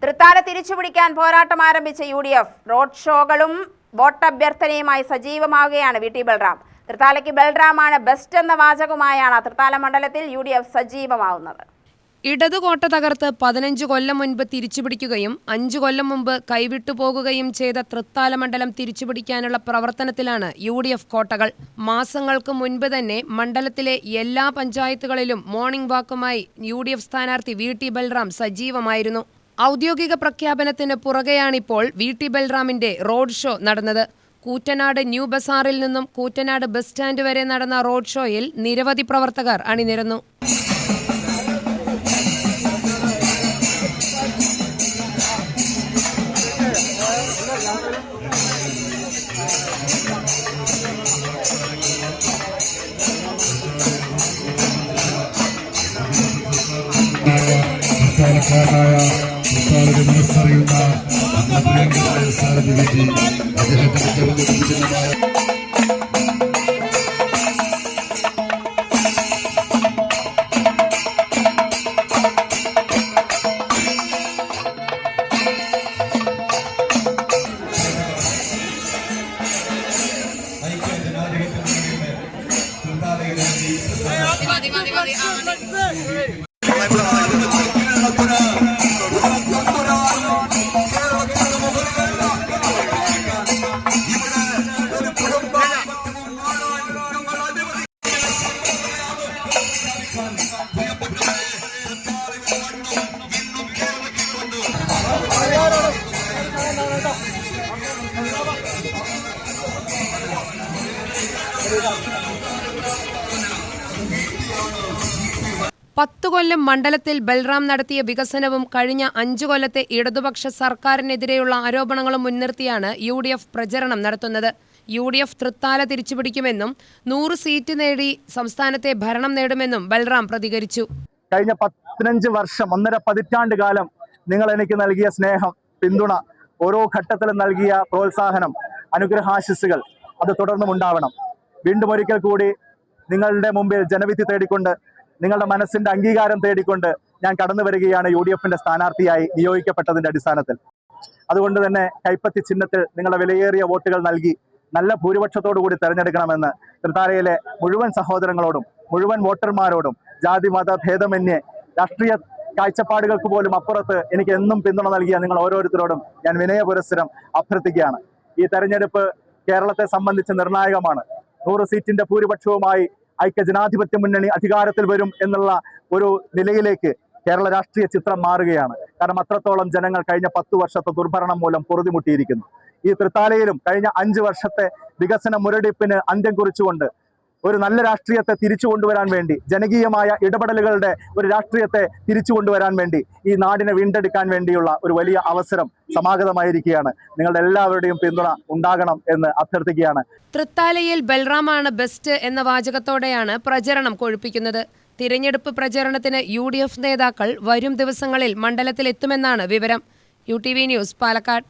തൃത്താല തിരിച്ചുപിടിക്കാൻ പോരാട്ടം ആരംഭിച്ച UDF റോഡ് ഷോകളും വോട്ടഭ്യർത്ഥനയുമായി സജീവമാവുകയാണ് VT ബൽറാം. തൃത്താലയ്ക്ക് ബൽറാമാണ് ബെസ്റ്റ് എന്ന വാചകവുമായാണ് തൃത്താല മണ്ഡലത്തിൽ UDF സജീവമാവുന്നത്. ഇടതുകോട്ട തകർത്ത് 15 കൊല്ലം മുൻപ് തിരിച്ചുപിടിക്കുകയും 5 കൊല്ലം മുമ്പ് കൈവിട്ടു പോകുകയും ചെയ്ത തൃത്താല മണ്ഡലം തിരിച്ചുപിടിക്കാനുള്ള പ്രവർത്തനത്തിലാണ് UDF കോട്ടകൾ. മാസങ്ങൾക്ക് മുൻപ് തന്നെ മണ്ഡലത്തിലെ എല്ലാ പഞ്ചായത്തുകളിലും മോർണിംഗ് വാക്കുമായി UDF സ്ഥാനാർത്ഥി VT ബൽറാം സജീവമായിരുന്നു. ഔദ്യോഗിക പ്രഖ്യാപനത്തിന് പുറകെയാണിപ്പോൾ VT ബൽറാമിന്റെ റോഡ് ഷോ നടന്നത്. കൂറ്റനാട് ന്യൂ ബസാറിൽ നിന്നും കൂറ്റനാട് ബസ് സ്റ്റാൻഡ് വരെ നടന്ന റോഡ് ഷോയിൽ നിരവധി പ്രവർത്തകർ അണിനിരന്നു. മനസ്സറിയുന്ന സാരഥി VT അദ്ദേഹത്തിന്റെ പത്ത് കൊല്ലം മണ്ഡലത്തിൽ ബൽറാം നടത്തിയ വികസനവും കഴിഞ്ഞ 5 കൊല്ലത്തെ ഇടതുപക്ഷ സർക്കാരിനെതിരെയുള്ള ആരോപണങ്ങളും മുൻനിർത്തിയാണ് UDF പ്രചരണം നടത്തുന്നത്. UDF തൃത്താല തിരിച്ചുപിടിക്കുമെന്നും 100 സീറ്റ് നേടി സംസ്ഥാനത്തെ ഭരണം നേടുമെന്നും ബൽറാം പ്രതികരിച്ചു. കഴിഞ്ഞ 15 വർഷം 1.5 പതിറ്റാണ്ട് കാലം നിങ്ങൾ എനിക്ക് നൽകിയ സ്നേഹം, പിന്തുണ, ഓരോ ഘട്ടത്തിലും നൽകിയ പ്രോത്സാഹനം, അനുഗ്രഹാശിസ്സുകൾ അത് തുടർന്നും ഉണ്ടാവണം. വീണ്ടും ഒരിക്കൽ കൂടി നിങ്ങളുടെ മുമ്പിൽ ജനവിധി തേടിക്കൊണ്ട്, നിങ്ങളുടെ മനസ്സിന്റെ അംഗീകാരം തേടിക്കൊണ്ട് ഞാൻ കടന്നു വരികയാണ് UDFന്റെ സ്ഥാനാർത്ഥിയായി നിയോഗിക്കപ്പെട്ടതിന്റെ അടിസ്ഥാനത്തിൽ. അതുകൊണ്ട് തന്നെ കൈപ്പത്തി ചിഹ്നത്തിൽ നിങ്ങളുടെ വിലയേറിയ വോട്ടുകൾ നൽകി നല്ല ഭൂരിപക്ഷത്തോടു കൂടി തെരഞ്ഞെടുക്കണമെന്ന് തൃത്താലയിലെ മുഴുവൻ സഹോദരങ്ങളോടും മുഴുവൻ വോട്ടർമാരോടും ജാതി മത ഭേദമന്യേ രാഷ്ട്രീയ കാഴ്ചപ്പാടുകൾക്ക് പോലും അപ്പുറത്ത് എനിക്ക് എന്നും പിന്തുണ നൽകിയ നിങ്ങൾ ഓരോരുത്തരോടും ഞാൻ വിനയപുരസ്സരം അഭ്യർത്ഥിക്കുകയാണ്. ഈ തെരഞ്ഞെടുപ്പ് കേരളത്തെ സംബന്ധിച്ച് നിർണായകമാണ്. 100 സീറ്റിന്റെ ഭൂരിപക്ഷവുമായി ഐക്യ ജനാധിപത്യ മുന്നണി അധികാരത്തിൽ വരും എന്നുള്ള ഒരു നിലയിലേക്ക് കേരള രാഷ്ട്രീയ ചിത്രം മാറുകയാണ്. കാരണം അത്രത്തോളം ജനങ്ങൾ കഴിഞ്ഞ 10 വർഷത്തെ ദുർഭരണം മൂലം പൊറുതിമുട്ടിയിരിക്കുന്നു. ഈ തൃത്താലയിലും കഴിഞ്ഞ 5 വർഷത്തെ വികസന മുരടിപ്പിന് അന്ത്യം കുറിച്ചുകൊണ്ട് ഒരു നല്ല രാഷ്ട്രീയത്തെ തിരിച്ചു കൊണ്ടുവരാൻ വേണ്ടി, ജനകീയമായ ഇടപെടലുകളുടെ ഒരു രാഷ്ട്രീയത്തെ തിരിച്ചു കൊണ്ടുവരാൻ വേണ്ടി, ഈ നാടിനെ വീണ്ടെടുക്കാൻ വേണ്ടിയുള്ള ഒരു വലിയ അവസരം സമാഗതമായിരിക്കുകയാണ്. നിങ്ങളുടെ എല്ലാവരുടെയും പിന്തുണ ഉണ്ടാകണം എന്ന് അഭ്യർത്ഥിക്കുകയാണ്. തൃത്താലയിൽ ബൽറാമാണ് ബെസ്റ്റ് എന്ന വാചകത്തോടെയാണ് പ്രചരണം കൊഴുപ്പിക്കുന്നത്. തിരഞ്ഞെടുപ്പ് പ്രചരണത്തിന് UDF നേതാക്കൾ വരും ദിവസങ്ങളിൽ മണ്ഡലത്തിലെത്തുമെന്നാണ് വിവരം. UTV news, Palakkad.